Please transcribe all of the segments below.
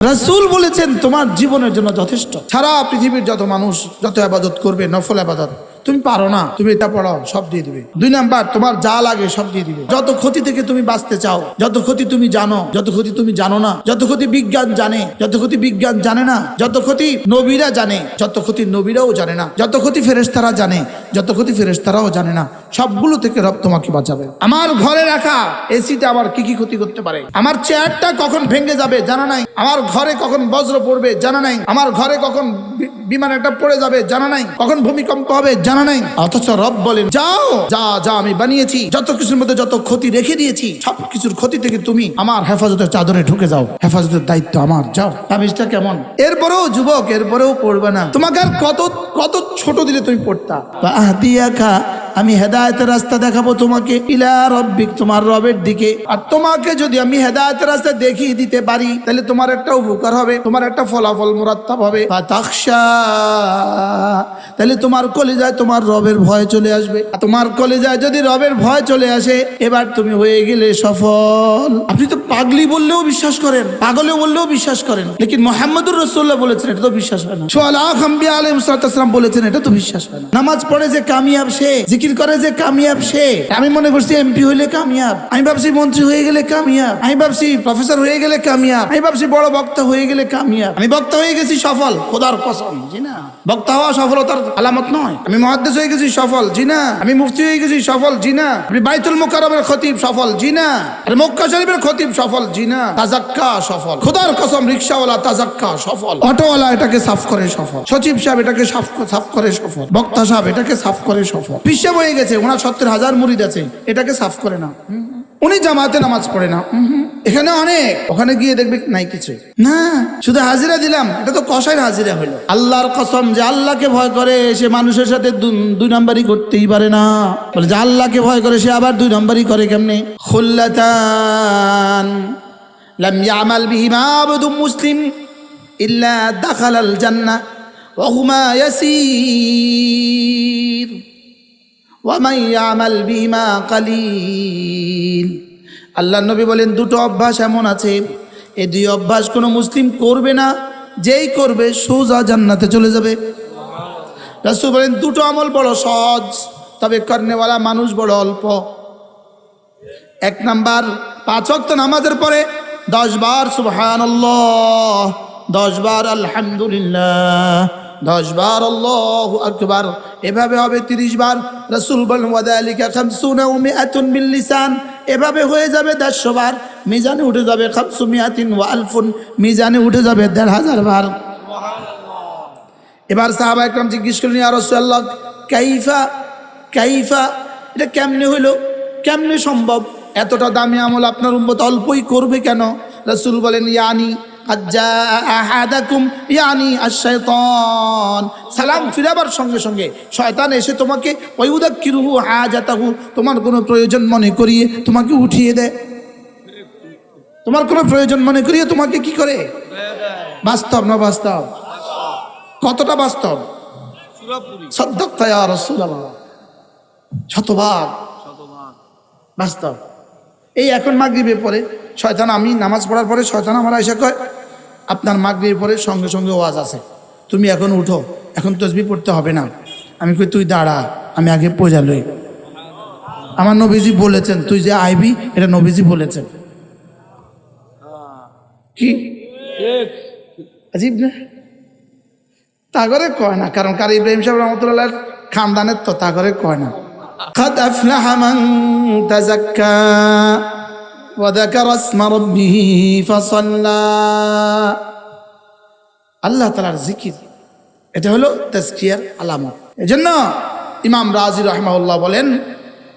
রাসূল বলেছেন তোমার জীবনের জন্য যথেষ্ট। সারা পৃথিবীর যত মানুষ যত ইবাদত করবে, নফল ইবাদত, তুমি পারো না, তুমি এটা পড়াও, সব দিয়ে দিবে। 2 নাম্বার, তোমার যা লাগে সব দিয়ে দিবে। যত ক্ষতি থেকে তুমি বাঁচতে চাও, যত ক্ষতি তুমি জানো, যত ক্ষতি তুমি জানো না, যত ক্ষতি বিজ্ঞান জানে, যত ক্ষতি বিজ্ঞান জানে না, যত ক্ষতি নবীরা জানে, যত ক্ষতি নবীরাও জানে না, যত ক্ষতি ফেরেশতারা জানে, যত ক্ষতি ফেরেশতারাও জানে না, সবগুলো থেকে রব তোমাকে বাঁচাবে। আমার ঘরে রাখা এসিটা আবার কি কি ক্ষতি করতে পারে, আমার চেয়ারটা কখন ভেঙে যাবে জানা নাই, আমার ঘরে কখন বজ্র পড়বে জানা নাই, আমার ঘরে কখন বিমান একটা পড়ে যাবে জানা নাই, কখন ভূমিকম্প হবে জানা নাই। অথচ রব বলেন যাও, যা যা আমি বানিয়েছি, যত কিছুর মধ্যে যত ক্ষতি রেখে দিয়েছি, সব কিছুর ক্ষতি থেকে তুমি আমার হেফাজতের চাদরে ঢুকে যাও, হেফাজতের দায়িত্ব আমার, যাও। তাবিজটা কেমন? এরপরেও যুবক, এরপরেও পড়বে না। তোমাকে আর কত কত ছোট দিলে তুমি পড়তা। আহদিয়াকা, আমি হেদায়েতের রাস্তা দেখাবো তোমাকে, ইলা রব্বিক, তোমার রবের দিকে। আর তোমাকে যদি আমি হেদায়েতের রাস্তা দেখিয়ে দিতে পারি, তাহলে তোমার একটা উপকার হবে, তোমার একটা ফলাফল মুরাত্তাব হবে। ফাতাখশা, তাহলে তোমার কলিজায় তোমার রবের ভয় চলে আসবে। তোমার কলিজায় যদি রবের ভয় চলে আসে, এবার তুমি হয়ে গেলে সফল। আপনি তো পাগলি বললেও বিশ্বাস করেন, পাগলে বললেও বিশ্বাস করেন, লেকিন মুহাম্মদুর রাসূলুল্লাহ বলেছেন এটা তো বিশ্বাস হয় না। সোয়ালাহ আম্বিয়া আলাইহিস সালাম বলেছেন এটা তো বিশ্বাস হয় না। নামাজ পড়ে যে কামিয়াব সে, জিকির করে যে কামিয়াব সে। আমি মনে করছি এমপি হইলে কামিয়াব, আমি ভাবছি মন্ত্রী হয়ে গেলে কামিয়াব, আমি ভাবছি প্রফেসর হয়ে গেলে কামিয়াব, আমি ভাবছি বড় বক্তা হয়ে গেলে কামিয়াব। আমি বক্তা হয়ে গেছি সফল, খোদার কসম, জি না। বক্তা হওয়া সফলতার আলামত নয়। আমি মুহাদ্দিস হয়ে গেছি সফল, জি না। আমি মুফতি হয়ে গেছি সফল, জি না। আমি বাইতুল মুকাররমের খতিব সফল, জি না। আর মক্কা শরীফের খতিব সফল, জি না। তাজাক্কা সফল, খোদার কসম, রিকশাওয়ালা তাজাক্কা সফল, অটোওয়ালা এটাকে সাফ করে সফল, সচিব সাহেব এটাকে সাফ করে সফল, বক্তা সাহেব এটাকে সাফ করে সফল। পিসাব হয়ে গেছে, ওনার 70,000 মুরিদ আছে, এটাকে সাফ করে না। উনি জামাতে নামাজ পড়ে না, এখানে অনেক, ওখানে গিয়ে দেখবে নাই কিছু না, শুধু হাজিরা দিলাম, এটা তো কসাইয়ের হাজিরা হলো। আল্লাহর কসম, যে আল্লাহকে ভয় করে সে মানুষের সাথে 2 নাম্বারই করতেই পারে না। বলে যে আল্লাহকে ভয় করে সে আবার 2 নাম্বারই করে কেমনে? খুল্লাতান লাম ইয়ামাল বিহিমা আবদুম মুসলিম ইল্লা দাখালাল জান্নাহ ওয়া হুমা ইয়াসির ওয়া মান ইয়ামাল বিহিমা কালিল। আল্লাহ নবী বলেন 2টো অভ্যাস এমন আছে, এই 2 অভ্যাস কোনো মুসলিম করবে না, যেই করবে সোজা জান্নাতে চলে যাবে। রাসূল বলেন 2টো আমল বড় সহজ, তবে করনেওয়ালা মানুষ বড় অল্প। 1 নাম্বার, 5 ওয়াক্ত নামাজের পরে 10 বার সুবহানাল্লাহ, 10 বার আলহামদুলিল্লাহ, 10 বার আল্লাহু আকবার, এভাবে হবে 30 বার। রাসূল বলেন ওয়াদালিকা 50 ওয়া 100 বিল লিসান, এভাবে হয়ে যাবে 150 বার, মিজানে উঠে যাবে 500 ওয়া আলফুন, মিজানে উঠে যাবে 1,500 বার। এবার সাহাবা একরাম জিজ্ঞেস করলেন ইয়া রাসূলুল্লাহ কাইফা, এটা কেমনে হইলো, কেমনে সম্ভব, এতটা দামি আমল আপনার উম্মত অল্পই করবে কেন? রাসূল বলেন ইয়ানি আজ্জা আহাদাকুম, ইয়ানি আশ-শাইতান, সালাম ফিরাবার সঙ্গে সঙ্গে শয়তান এসে তোমাকে ওয়ায়ুদাক্কিরুহু হাজাতাহু, তোমার কোনো প্রয়োজন মনে করিয়ে তোমাকে উঠিয়ে দেয়, তোমার কোনো প্রয়োজন মনে করিয়ে তোমাকে কি করে? বাস্তব না বাস্তব? কতটা বাস্তব? সাদ্দাক্তা ইয়া রাসূলুল্লাহ, শতভাগ বাস্তব। এই এখন মাগরিবের পরে শয়তান, আমি নামাজ পড়ার পরে শয়তান আমার আয়েশা কয় আপনার মাগরিবের পরে সঙ্গে সঙ্গে ওয়াজ আছে, তুমি এখন উঠো, এখন তাসবিহ পড়তে হবে না। আমি কই তুই দাঁড়া, আমি আগে পয়জা লই, আমার নবীজি বলেছেন তুই যে আইবি, এটা নবীজি বলেছেন। কি আজীব না? তা করে কয় না, কারণ কার ইব্রাহিম সাহেব রহমতুল্লাহ খানদানের তো, তা করে কয় না। قد أفلح من تزكى وذكر اسم ربه فصلى, আল্লাহ তাআলার জিকির, এটা হলো তাজকিয়ার আলামত। এজন্য ইমাম রাজি রাহিমাহুল্লাহ বলেন,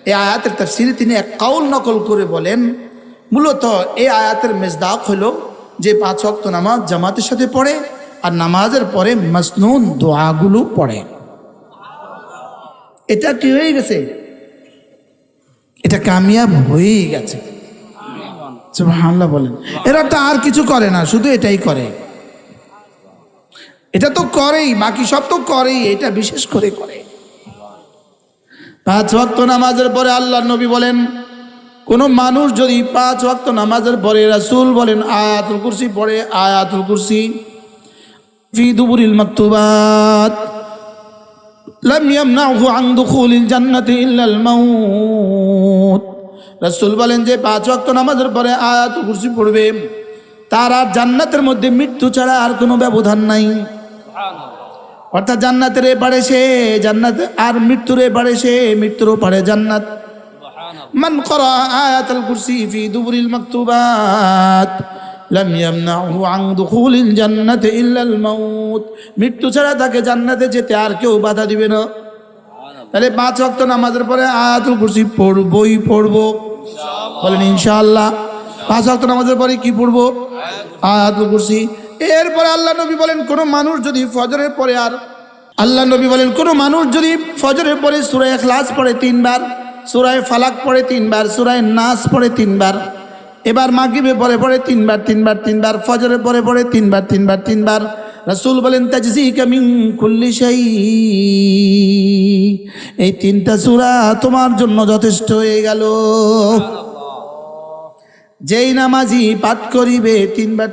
এই আয়াতের তাফসীরে তিনি এক কাউল নকল করে বলেন, মূলত এই আয়াতের মেজদাক হলো যে 5 ওয়াক্ত নামাজ জামাতের সাথে পড়ে আর নামাজের পরে মাসনুন দোয়াগুলো পড়ে, এটা কি হয়ে গেছে? এটা কামিয়াব হয়ে গেছে। সুবহানাল্লাহ বলেন। এরা তো আর কিছু করে না, শুধু এটাই করে, এটা তো করেই, বাকি সব তো করেই, এটা বিশেষ করে করে। 5 ওয়াক্ত নামাজের পরে আল্লাহর নবী বলেন কোনো মানুষ যদি 5 ওয়াক্ত নামাজের পরে রাসূল বলেন আয়াতুল কুরসি পড়ে, আয়াতুল কুরসি ফি দুবুরিল মাকতুবাত লাম ইয়ামনাহু আন দুখুলিল জান্নাতি ইল্লাল মাউত। রাসূল বলেন যে 5 ওয়াক্ত নামাজের পরে আয়াতুল কুরসি পড়বে তার আর জান্নাতের মধ্যে মৃত্যু ছাড়া আর কোনো ব্যবধান নাই। অর্থাৎ জান্নাতের এপারে সে জান্নাত আর মৃত্যুর এপারে সে মৃত্যুর ওপারে জান্নাত। মান ক্বারা আয়াতুল কুরসি ফি দুবুরিল মাকতুবাত লাম ইয়ামনাহু আন দুখুলিল জান্নাতি ইল্লাল মাউত। মৃত্যু ছাড়া তাকে জান্নাতে যেতে আর কেউ বাধা দিবে না। তাহলে 5 ওয়াক্ত নামাজের পরে আয়াতুল কুরসি পড়বই পড়বো, বলেন ইনশাআল্লাহ। 5 ওয়াক্ত নামাজের পরে কি পড়বো? আয়াতুল কুরসি। এরপরে আল্লাহ নবী বলেন কোন মানুষ যদি ফজরের পরে ফজরের পরে সূরা ইখলাস পড়ে 3 বার, সূরা ফালাক পড়ে 3 বার, সূরা নাস পড়ে 3 বার, এবার মাগরিবে পরে 3 বার, ফজরের পরে 3 বার, রাসূল বলেন তাজজিকা মিন কুল্লি শাই। এই 3টা সূরা তোমার জন্য যথেষ্ট হয়ে গেল। যেই নামাজি পাঠ করিবে 3 বার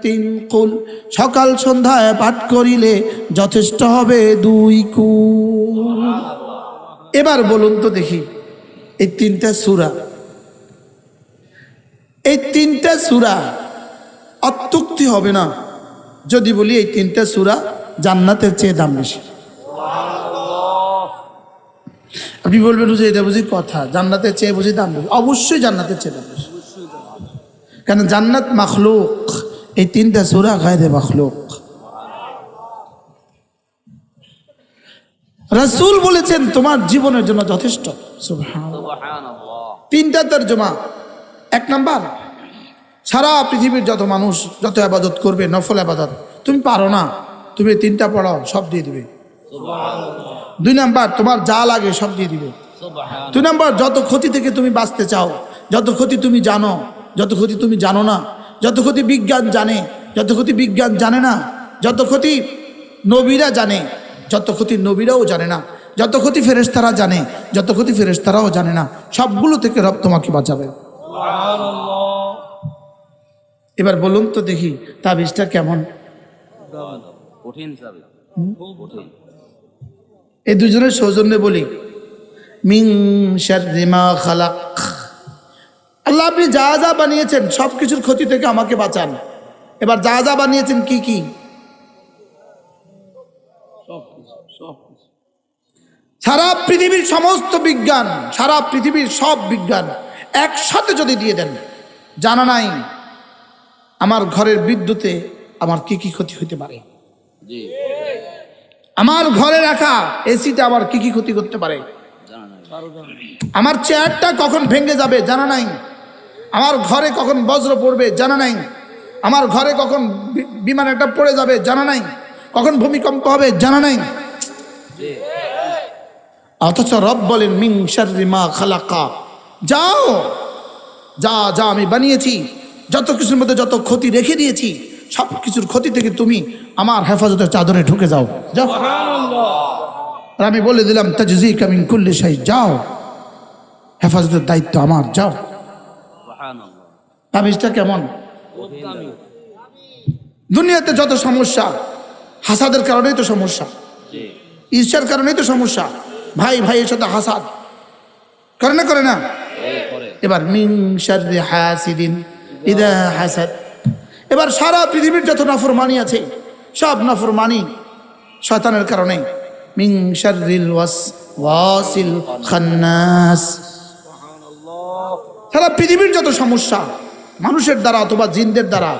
3 কুল সকাল সন্ধ্যায় পাঠ করিলে যথেষ্ট হবে 2 কুল। এবার বলুন তো দেখি এই 3টা সূরা অত্যুক্তি হবে না যদি বলি এই 3টা সূরা জান্নাতের চেয়ে দাম বেশি। আপনি বলবেন যে এটা বুঝি কথা, জান্নাতের চেয়ে বুঝি দাম বেশি? অবশ্যই জান্নাতের চেয়ে দাম বেশি, কারণ জান্নাত মাখলুক, এই 3টা সূরা গায়রে মাখলুক। রাসূল বলেছেন তোমার জীবনের জন্য যথেষ্ট। সুবহানাল্লাহ। 3টা তরজমা। 1 নাম্বার, সারা পৃথিবীর যত মানুষ যত ইবাদত করবে নফল ইবাদত, তুমি পারো না, তুমি 3টা পড়াও, সব দিয়ে দিবে। সুবহানাল্লাহ। 2 নাম্বার, তোমার যা লাগে সব দিয়ে দিবে। সুবহানাল্লাহ। 2 নাম্বার, যত ক্ষতি থেকে তুমি বাঁচতে চাও, যত ক্ষতি তুমি জানো, যত ক্ষতি তুমি জানো না, যত ক্ষতি বিজ্ঞান জানে, যত ক্ষতি বিজ্ঞান জানে না, যত ক্ষতি নবীরা জানে, যত ক্ষতি নবীরাও জানে না, যত ক্ষতি ফেরেশতারা জানে, যত ক্ষতি ফেরেশতারাও জানে না, সবগুলো থেকে রব তোমাকে বাঁচাবে। সুবহানাল্লাহ। এবার বলুন তো দেখি তাবিজটা কেমন? কঠিন তাবিজ, খুব কঠিন। এই দুজনের সৌজন্যে বলি মিন শাররি মা খালাক। আল্লাহ আপনি যা যা বানিয়েছেন সব কিছুর ক্ষতি থেকে আমাকে বাঁচান। এবার যা যা বানিয়েছেন কি কি? সারা পৃথিবীর সমস্ত বিজ্ঞান, সারা পৃথিবীর সব বিজ্ঞান একসাথে যদি দিয়ে দেন, জানা নাই আমার ঘরের বিদ্যুতে আমার কি কি ক্ষতি হতে পারে, আমার ঘরে রাখা এসিটা আমার কি কি ক্ষতি করতে পারে, আমার চেয়ারটা কখন ভেঙে যাবে জানা নাই, আমার ঘরে কখন বজ্র পড়বে জানা নাই, আমার ঘরে কখন বিমান একটা পড়ে যাবে জানা নাই, কখন ভূমিকম্প হবে জানা নাই। অথচ রব বলেন মিন শাররি মা খালাকা, যাও যা যা আমি বানিয়েছি, যত কিছুর মধ্যে যত ক্ষতি রেখে দিয়েছি সব কিছুর ক্ষতি থেকে তুমি আমার হেফাজতের চাদরে ঢুকে যাও। আর আমি বলে দিলাম তাজজিকা মিন কুল্লি শাই, যাও, হেফাজতের দায়িত্ব আমার, যাও। তাবিজটা কেমন? দুনিয়াতে যত সমস্যা হাসাদের কারণেই তো সমস্যা, ঈর্ষার কারণেই তো সমস্যা, ভাই ভাইয়ের সাথে হাসাদ করে না? এবার মিন শাররি হাসিদিন ইযা হাসাদ। এবার সারা পৃথিবীর যত নাফরমানি আছে সব নাফরমানি শয়তানের কারণে। মিন শাররিল ওয়াসওয়াসিল খান্নাস। সারা পৃথিবীর যত সমস্যা মানুষের দ্বারা অথবা জিনদের দ্বারা,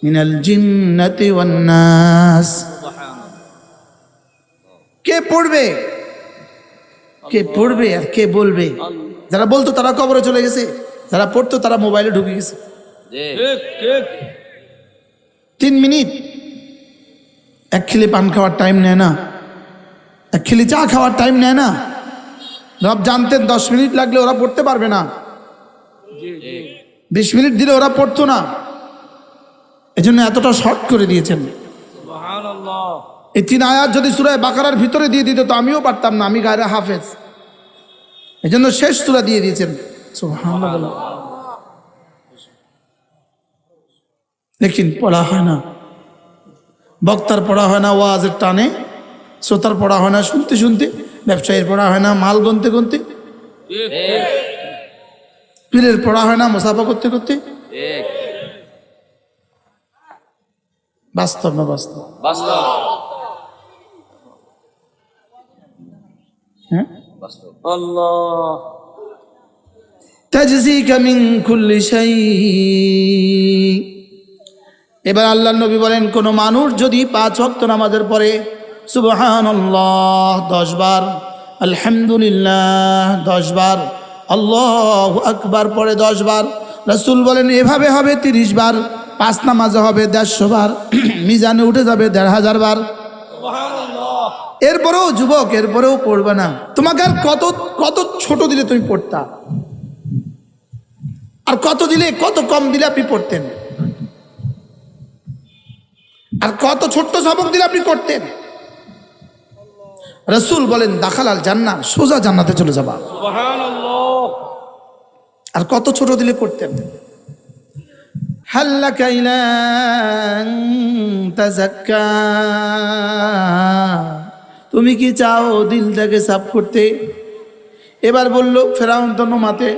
মিনাল জিন্নাতি ওয়ান নাস। কে পড়বে আর কে বলবে? যারা বলতো তারা কবরে চলে গেছে, যারা পড়তো তারা মোবাইলে ঢুকে গেছে। 3 মিনিট এক খিলি পান খাওয়ার টাইম নেয় না, এক খিলি চা খাওয়ার টাইম নেয় না। রব জানতেন 10 মিনিট লাগলে ওরা পড়তে পারবে না, 20 মিনিট দিলে ওরা পড়তো না, এজন্য এতটা শর্ট করে দিয়েছেন। এই 3 আয়াত যদি সূরা বাকারার ভিতরে দিয়ে দিত তো আমিও পারতাম না, আমি গায়রে হাফেজ। এজন্য শেষ সূরা দিয়ে দিয়েছেন সুবহানাল্লাহ। লেকিন পড়া হয় না, বক্তার পড়া হয় না ওয়াজের টানে, শ্রোতার পড়া হয় না শুনতে শুনতে, ব্যবসায়ীর পড়া হয় না মাল গুনতে গুনতে, পীরের পড়া হয় না মুসাফা করতে করতে। বাস্তব না বাস্তব? হ্যাঁ, তাজজিকা মিন কুল্লি শাই। এবার আল্লাহর নবী বলেন, কোন মানুষ যদি 5 ওয়াক্ত নামাজের পরে সুবহানাল্লাহ 10 বার, আলহামদুলিল্লাহ 10 বার, আল্লাহু আকবার পরে 10 বার, রাসূল বলেন এভাবে হবে 30 বার, 5 নামাজে হবে 150 বার, মিজানে উঠে যাবে 1500 বার। এরপরেও যুবক, এরপরেও পড়বে না। তোমাকে আর কত কত ছোট দিলে তুমি পড়তা, আর কত দিলে, কত কম দিলে আপনি পড়তেন, আর কত ছোট্ট সবক দিলে আপনি করতেন। রাসূল বলেন দাখালাল জান্নাহ, সোজা জান্নাতে চলে যাবা। সুবহানাল্লাহ। আর কত ছোট দিলে করতেন। হাল্লাকা ইলা তাযাক্কা, তুমি কি চাও দিলটাকে সাফ করতে? এবার বলল ফেরাউন তো মাতে,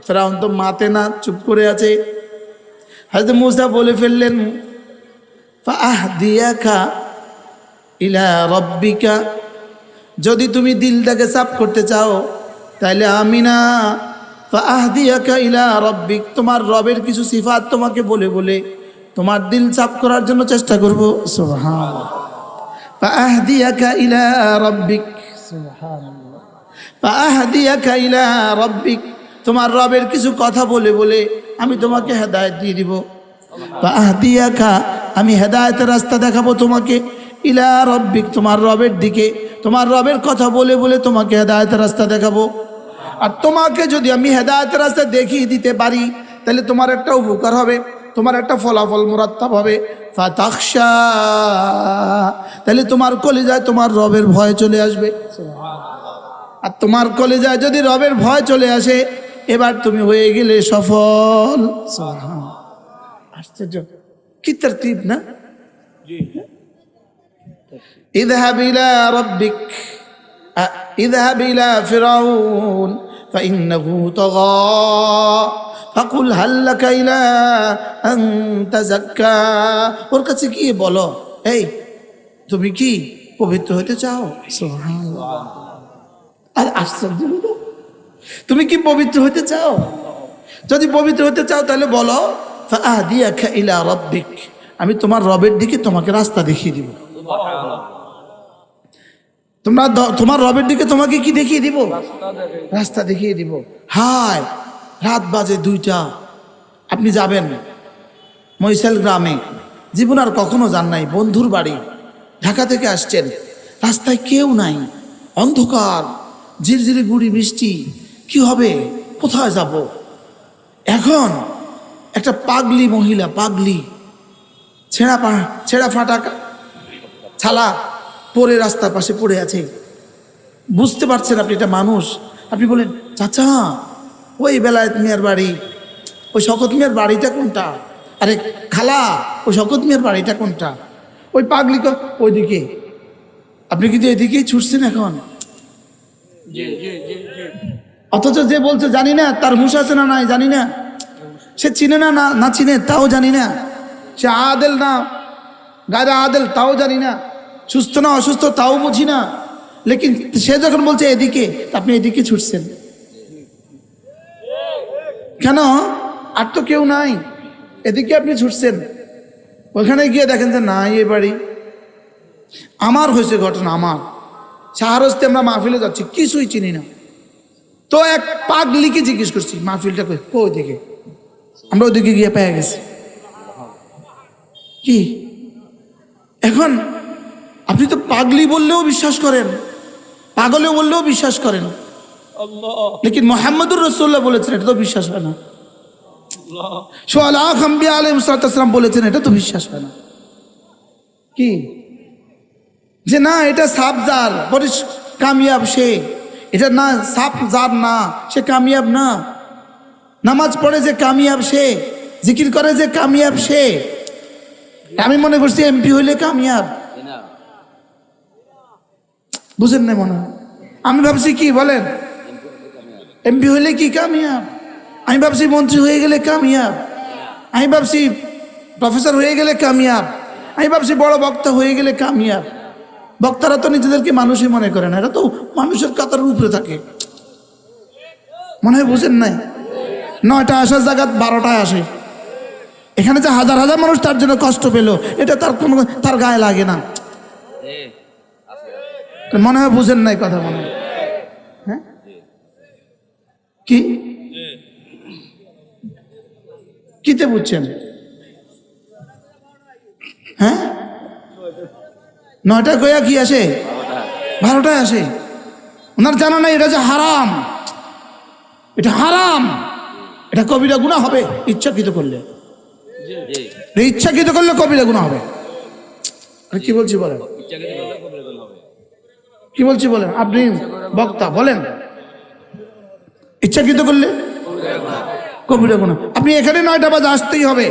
ফেরাউন তো মাতে না, চুপ করে আছে। হযরত মূসা বলে ফেললেন ফাআহদিয়াকা ইলা রাব্বিকা, যদি তুমি দিলটাকে সাফ করতে চাও তাহলে আমি না ফাআহদিয়াকা ইলা রাব্বিক, তোমার রবের কিছু সিফাত তোমাকে বলে বলে তোমার দিল সাফ করার জন্য চেষ্টা করব। সুবহানাল্লাহ। ফাআহদিয়াকা ইলা রাব্বিক, সুবহানাল্লাহ। ফাআহদিয়াকা ইলা রাব্বিক, তোমার রবের কিছু কথা বলে বলে আমি তোমাকে হেদায়েত দিয়ে দিব। ফাআহদিয়াকা, আমি হেদায়েতের রাস্তা দেখাবো তোমাকে, ইলা রাব্বিক, তোমার রবের দিকে, তোমার রবের কথা বলে বলে তোমাকে হেদায়েতের রাস্তা দেখাবো। আর তোমাকে যদি আমি হেদায়েতের রাস্তা দেখিয়ে দিতে পারি তাহলে তোমার একটা উপকার হবে, তোমার একটা ফলাফল মুরাত্তাব হবে। ফাতাখশা, তাহলে তোমার কলিজায় তোমার রবের ভয় চলে আসবে। আর তোমার কলিজায় যদি রবের ভয় চলে আসে, এবার তুমি হয়ে গেলে সফল। আশ্চর্য, কি তরতিব না? ইযহাব ইলা রাব্বিক, ইযহাব ইলা ফিরাউন ফাইন্নাহু তাগা ফাকুল হাল লাকা ইলা আন তাযাক্কা, ওর কাছে গিয়ে বলো এই তুমি কি পবিত্র হতে চাও? সুবহানাল্লাহ। আর আশ্চর্য, তুমি কি পবিত্র হতে চাও? যদি পবিত্র হতে চাও তাহলে বলো ফাআহদিয়াকা ইলা রাব্বিক, আমি তোমার রবের দিকে তোমাকে রাস্তা দেখিয়ে দিব। তোমরা তোমার রবের দিকে তোমাকে কি দেখিয়ে দিব? রাস্তা দেখিয়ে দিব। হায়, রাত বাজে 2টা, আপনি যাবেন মহিষাল গ্রামে, জীবন আর কখনো যান নাই, বন্ধুর বাড়ি, ঢাকা থেকে আসছেন, রাস্তায় কেউ নাই, অন্ধকার, ঝিরঝিরি গুড়ি বৃষ্টি, কি হবে, কোথায় যাব? এখন একটা পাগলি মহিলা, পাগলি, ছেঁড়া ফাটা ছালা পরে রাস্তার পাশে পড়ে আছে, বুঝতে পারছেন আপনি এটা মানুষ। আপনি বলেন চাচা ওই বেলায়েত মিয়ার বাড়ি, ওই শওকত মিয়ার বাড়িটা কোনটা? আরে খালা ওই শওকত মিয়ার বাড়িটা কোনটা? ওই পাগলি ওইদিকে। আপনি কিন্তু এদিকেই ছুটছেন এখন। অথচ যে বলছে জানি না, তার হুঁশ আছে না নাই জানি না, সে চিনে না না চিনে তাও জানি না, সে আদেল না গায়রে আদেল তাও জানি না, সুস্থ না অসুস্থ তাও বুঝি না, লেকিন সে যখন বলছে এদিকে, আপনি এদিকে ছুটছেন কেন? আর তো কেউ নাই, এদিকে আপনি ছুটছেন। ওখানে গিয়ে দেখেন যে নাই এ বাড়ি। আমার হয়েছে ঘটনা, আমার শাহরস্তে আমরা মাহফিলে যাচ্ছি, কিছুই চিনি না, তো এক পাগলিকে জিজ্ঞেস করছি মাহফিলটা কই দিকে, আমরা ওইদিকে গিয়ে পেয়ে গেছি। কি এখন আপনি তো পাগলি বললেও বিশ্বাস করেন, পাগলে বললেও বিশ্বাস করেন, লেকিন মুহাম্মদুর রাসূলুল্লাহ বলেছেন এটা তো বিশ্বাস হয় না। সোয়ালাহ আম্বিয়া আলাইহিস সালাম বলেছেন এটা তো বিশ্বাস হয় না। কি যে না এটা সাপ জার কামিয়াব, সে এটা না সাপ জার না, সে কামিয়াব না, নামাজ পড়ে যে কামিয়াব সে, জিকির করে যে কামিয়াব সে। আমি মনে করছি এমপি হইলে কামিয়াব, বুঝেন না মনে হয়। আমি ভাবছি কি বলেন, এমপি হইলে কি কামিয়াব, আমি ভাবছি মন্ত্রী হয়ে গেলে কামিয়াব, আমি ভাবছি প্রফেসর হয়ে গেলে কামিয়াব, আমি ভাবছি বড় বক্তা হয়ে গেলে কামিয়াব। বক্তারা তো নিজেদেরকে মানুষই মনে করে না, এরা তো মানুষের কাতার উপরে থাকে। মনে হয় বুঝেন নাই, 9টা আসার জায়গা 12টায় আসে। এখানে যে হাজার হাজার মানুষ তার জন্য কষ্ট পেল, এটা তার কোনো তার গায়ে লাগে না। মনে হয় বুঝেন নাই কথা, মনে হয়। হ্যাঁ কি কিতে বুঝছেন? হ্যাঁ 9টা কয়া কি আসে, 12টায় আসে। ওনার জানা নাই এটা যে হারাম, এটা হারাম, এটা কবিরা গুনাহ হবে ইচ্ছাকৃত করলে। ইচ্ছাকৃত করলে কবিরা গুনাহ হবে। আরে কি বলছি বলেন, কি বলছি বলেন, আপনি বক্তা বলেন ইচ্ছাকৃত করলে কবিরা গুনাহ। আপনি এখানে 9টা বাজে আসতেই হবে।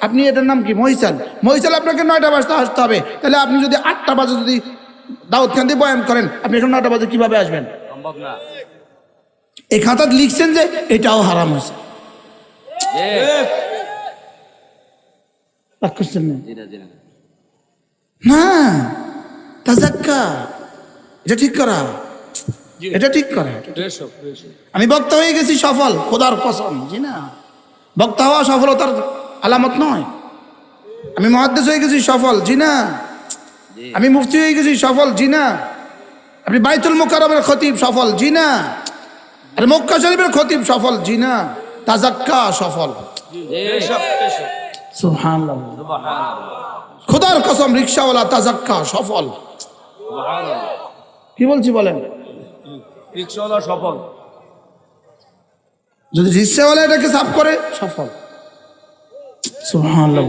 আপনি এটার নাম কি, মহিষাল, মহিষাল আপনাকে 9টা বাজতে আসতে হবে। তাহলে আপনি যদি 8টা বাজে যদি দাউদকান্দি বয়ান করেন, আপনি এখন 9টা বাজে কিভাবে আসবেন? সম্ভব না। এই খাতাত লিখছেন যে এটাও হারাম হয়েছে। না তাজাক্কা, এটা ঠিক করা, এটা ঠিক করা। আমি বক্তা হয়ে গেছি সফল, খোদার কসম, জি না। বক্তা হওয়া সফলতার আলামত নয়। আমি মুহাদ্দিস হয়ে গেছি সফল, জি না। আমি মুফতি হয়ে গেছি সফল, জি না। আপনি বাইতুল মুকাররমের খতিব সফল, জি না। আর মক্কা শরীফের খতিব সফল, জি না। তাজাক্কা সফল, সুবহানাল্লাহ, খোদার কসম রিকশাওয়ালা তাজাক্কা সফল। কি বলছি বলেন, রিকশাওয়ালা সফল। যদি রিকশাওয়ালা এটাকে সাফ করে সফল, সুবহানাল্লাহ।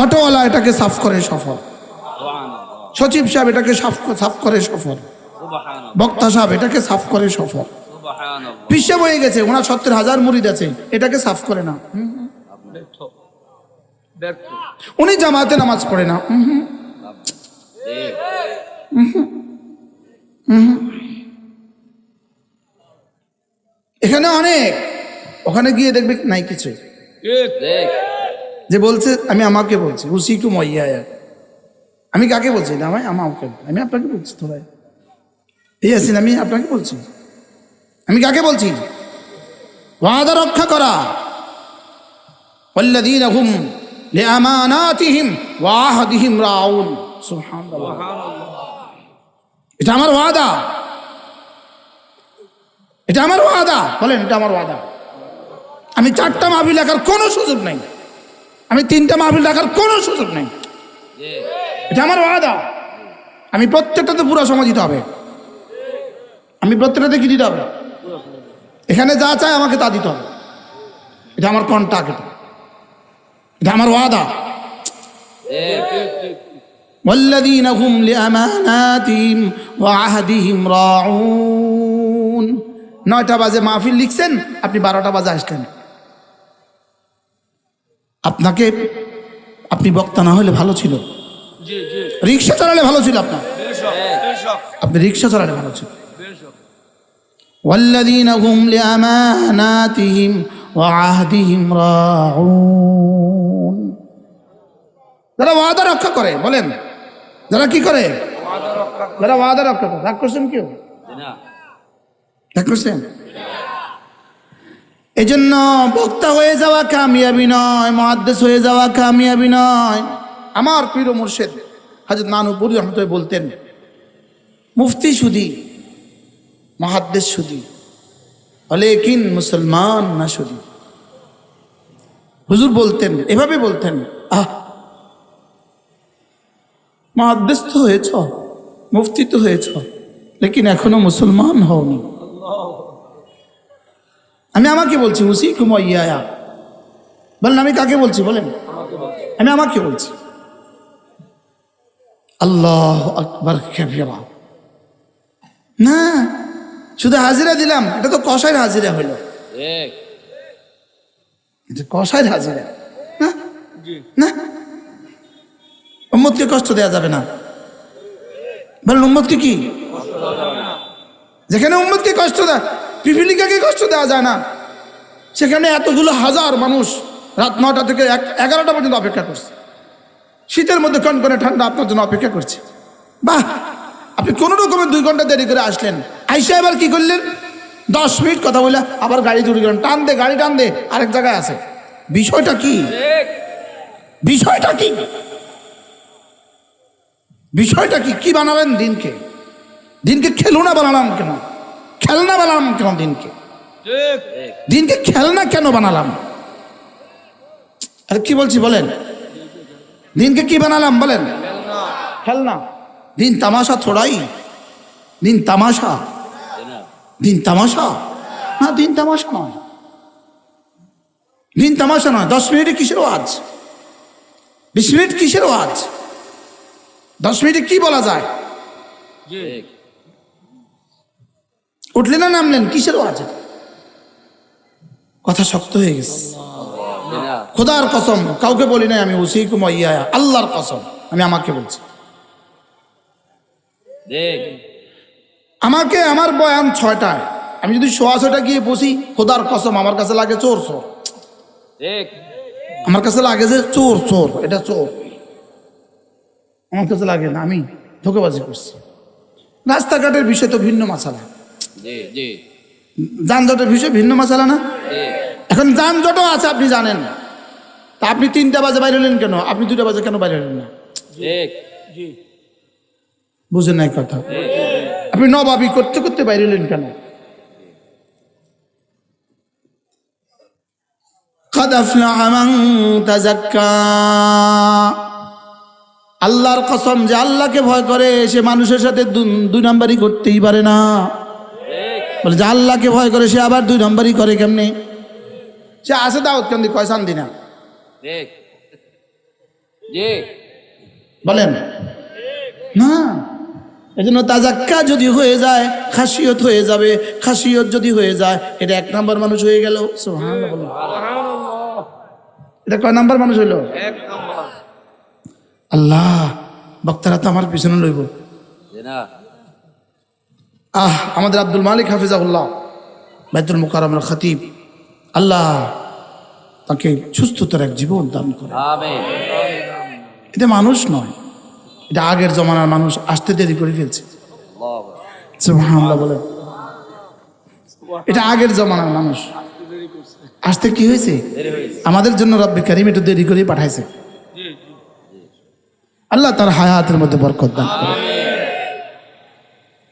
অটোওয়ালা এটাকে সাফ করে সফল, সচিব সাহেব এটাকে সাফ করে সফল, বক্তা সাহেব এটাকে সাফ করে সফল। পিসে বয়ে গেছে, ওনার 70,000 মুরিদ আছে, এটাকে সাফ করে না। উনি জামাতে নামাজ পড়ে না। এখানে অনেক, ওখানে গিয়ে দেখবে নাই কিছু। যে বলছে আমি আমাকে বলছি উসিকু মাইয়া, আমি কাকে বলছি না ভাই, আমাকে, আমি আপনাকে বলছি তো ভাই, এই আছেন, আমি আপনাকে বলছি, আমি কাকে বলছি? ওয়াদা রক্ষা করা, ওয়াল্লাযীনা হুম লিআমানাতিহিম ওয়া আহদিহিম রাউন, সুবহানাল্লাহ। এটা আমার ওয়াদা, এটা আমার ওয়াদা, বলেন এটা আমার ওয়াদা। আমি 4টা মাহফিল রাখার কোনো সুযোগ নাই, আমি 3টা মাহফিল রাখার কোনো সুযোগ নাই, এটা আমার ওয়াদা। আমি প্রত্যেকটাতে পুরো সময় দিতে হবে, আমি প্রত্যেকটাতে কি দিতে হবে? এখানে যা চাই আমাকে তা দিতে হবে, এটা আমার কন্ট্রাক্ট, এটা আমার ওয়াদা। ওয়াল্লাযীনা হুম লিআমানাতিহিম ওয়া আহদিহিম রাউন। 9টা বাজে মাহফিল লিখছেন, আপনি 12টা বাজে আসলেন। আপনাকে, আপনি বক্তা না হলে ভালো ছিল, রিক্সা চালালে ভালো ছিল, আপনার আপনি রিক্সা চালালে ভালো ছিল। ওয়াল্লাযীনা হুম লিআমানাতিহিম ওয়া আহদিহিম রাউন। যারা ওয়াদা রক্ষা করে, বলেন যারা কি করে? যারা ওয়াদা রক্ষা করে। রাগ করছেন কেউ? রাগ করছেন? এই জন্য বক্তা হয়ে যাওয়া কামিয়াবি নয়, মুহাদ্দিস হয়ে যাওয়া কামিয়াবি নয়। আমার পীর ও মুর্শিদ হযরত নানুপুরি রহমতুল্লাহ বলতেন, মুফতি শুধু, মুহাদ্দিস শুধু, লেকিন মুসলমান না শুধু। হুজুর বলতেন, এভাবে বলতেন, মুহাদ্দিস তো হয়েছ, মুফতি তো হয়েছ, লেকিন এখনো মুসলমান হওনি। আমি আমাকে বলছি, উসিকুম ওয়াইয়া, বলেন আমি কাকে বলছি? বলেন আমি আমাকে বলছি। আল্লাহু আকবার কাবীরা। না শুধু হাজিরা দিলাম, এটা তো কষাইয়ের হাজিরা হইল। এটা কষায় হাজিরা না, জি না, উম্মতকে কষ্ট দেওয়া যাবে না। বলেন উম্মতকে কি? যেখানে উম্মতকে কষ্ট দেয়, পিপিলিকাকে কষ্ট দেওয়া যায় না, সেখানে এতগুলো হাজার মানুষ রাত 9টা থেকে 11টা পর্যন্ত অপেক্ষা করছে। শীতের মধ্যে কনকনে ঠান্ডা আপনার জন্য অপেক্ষা করছে। বাহ, আপনি কোনো রকমের 2 ঘন্টা দেরি করে আসলেন, আইসা এবার কি করলেন? 10 মিনিট কথা বলে আবার গাড়ি জুড়ে গেলেন, টান দে গাড়ি টান দে, আরেক জায়গায় আছে। বিষয়টা কি? ঠিক বিষয়টা কি? বিষয়টা কি? কি বানালেন দিনকে? দিনকে খেলনা বানালাম কেন? খেলনা বানালাম কেন দিনকে? ঠিক দিনকে খেলনা কেন বানালাম? আরে কি বলছি বলেন? দিনকে কি বানালাম বলেন? খেলনা। দিন তামাশা থোড়াই, দিন তামাশা, দিন তামাশা না, দিন তামাশা নয়, দিন তামাশা নয়। 10 মিনিটে কিসের ওয়াজ? 20 মিনিট কিসের ওয়াজ? 10 মিনিটে কি বলা যায়? জি উঠলেন না নামলেন, কিসের ওয়াজ? কথা শক্ত হয়ে গেছে। খোদার কসম, কাউকে বলি নাই আমি, উসিকুম ইয়া, আল্লাহর কসম আমি আমাকে বলছি। ঠিক আমাকে, আমার বয়ান 6টায়, আমি যদি 6:15 গিয়ে বসি, খোদার কসম আমার কাছে লাগে চোর চোর, ঠিক আমার কাছে লাগে যে চোর চোর, এটা চোর। আমার কাছে লাগে না আমি ধোঁকাবাজি করছি। রাস্তাঘাটের বিষয় তো ভিন্ন মাসালা, জি জি যানজটের বিষয় ভিন্ন মাসালা না? জি এখন যানজটও আছে আপনি জানেন, তা আপনি 3টা বাজে বাইরে হলেন কেন? আপনি 2টা বাজে কেন বাইরে হলেন না? ঠিক জি বুঝেন নাই কথা? আপনি নবাবি করতে করতে বাইরে হলেন কেন? قد أفلح من تزكى। আল্লাহর কসম, যে আল্লাহকে ভয় করে সে মানুষের সাথে 2 নাম্বারই করতেই পারে না। বলে যে আল্লাহকে ভয় করে সে আবার 2 নাম্বারই করে কেমনে? সে আসে দাওয়াত কেন কয় শান্তি না? ঠিক জি বলেন না। এই জন্য তাজাক্কা যদি হয়ে যায়, খাসিয়ত হয়ে যাবে। খাসিয়ত যদি হয়ে যায়, এটা 1 নাম্বার মানুষ হয়ে গেল। সুবহানাল্লাহ বলেন। এটা কয় নাম্বার মানুষ হইলো? এক নম্বর আল্লাহ, বক্তারা তো আমার পিছনে লইব। জি না আমাদের আব্দুল মালিক হাফিজাহুল্লাহ, বাইতুল মুকাররমের খতিব, আল্লাহ তাকে সুস্থতার এক জীবন দান করে। আমিন এটা মানুষ নয়, এটা আগের জমানার মানুষ, আসতে দেরি করে ফেলছে। আল্লাহু সুবহানাল্লাহ বলেন। এটা আগের জমানার মানুষ, আসতে কি হয়েছে? দেরি হয়েছে আমাদের জন্য রব্বি কারীম একটু দেরি করে পাঠাইছে। আল্লাহ তার হায়াতের মধ্যে বরকত দান করে।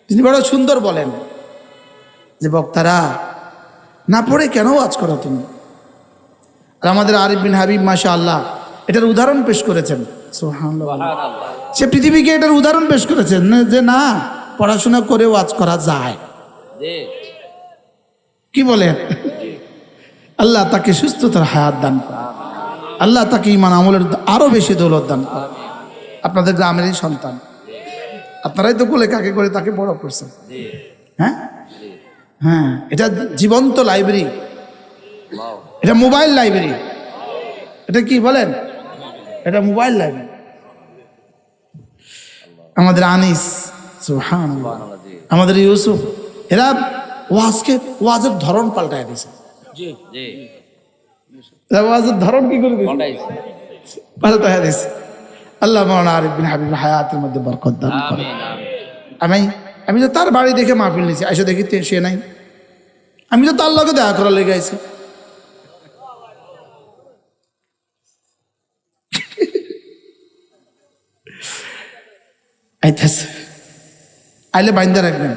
তিনি বড় সুন্দর বলেন যে বক্তারা না পড়ে কেন ওয়াজ করো তুমি? আর আমাদের আরিফ বিন হাবিব মাশাআল্লাহ এটার উদাহরণ পেশ করেছেন। সুবহানাল্লাহ। সুবহানাল্লাহ সে পৃথিবীকে এটার উদাহরণ পেশ করেছেন যে না, পড়াশোনা করে ওয়াজ করা যায়। জি কি বলেন? আল্লাহ তাকে সুস্থতার হায়াত দান করে, আল্লাহ তাকে ঈমান আমলের আরো বেশি দৌলত দান করে। আপনাদের গ্রামেরই সন্তান, আপনারাই তো কোলে কাকে করে তাকে বড় করছেন। জি হ্যাঁ হ্যাঁ, এটা জীবন্ত লাইব্রেরি, আল্লাহু এটা মোবাইল লাইব্রেরি। এটা কি বলেন? এটা মোবাইল লাইব্রেরি। আমাদের আনিস, সুবহানাল্লাহ, সুবহানাল্লাহ জি আমাদের ইউসুফ, এরা ওয়াজের ধরন পাল্টায় দিয়েছে। জি জি এরা ওয়াজের ধরন কি করে দিয়েছে? পাল্টাইছে পাল্টায় দিয়েছে। আল্লাহ মাওলানা আরিফ বিন হাবিব হায়াতের মধ্যে বরকত দান করে। আমিন আমিন আমি তো তার বাড়ি দেখে মাহফিল নিয়েছি, আইসা দেখি সে নাই। আমি তো তার লগে দেখা করার লেগে আইছি। আইতেছে, আইলে বাইন্দা রাখবেন।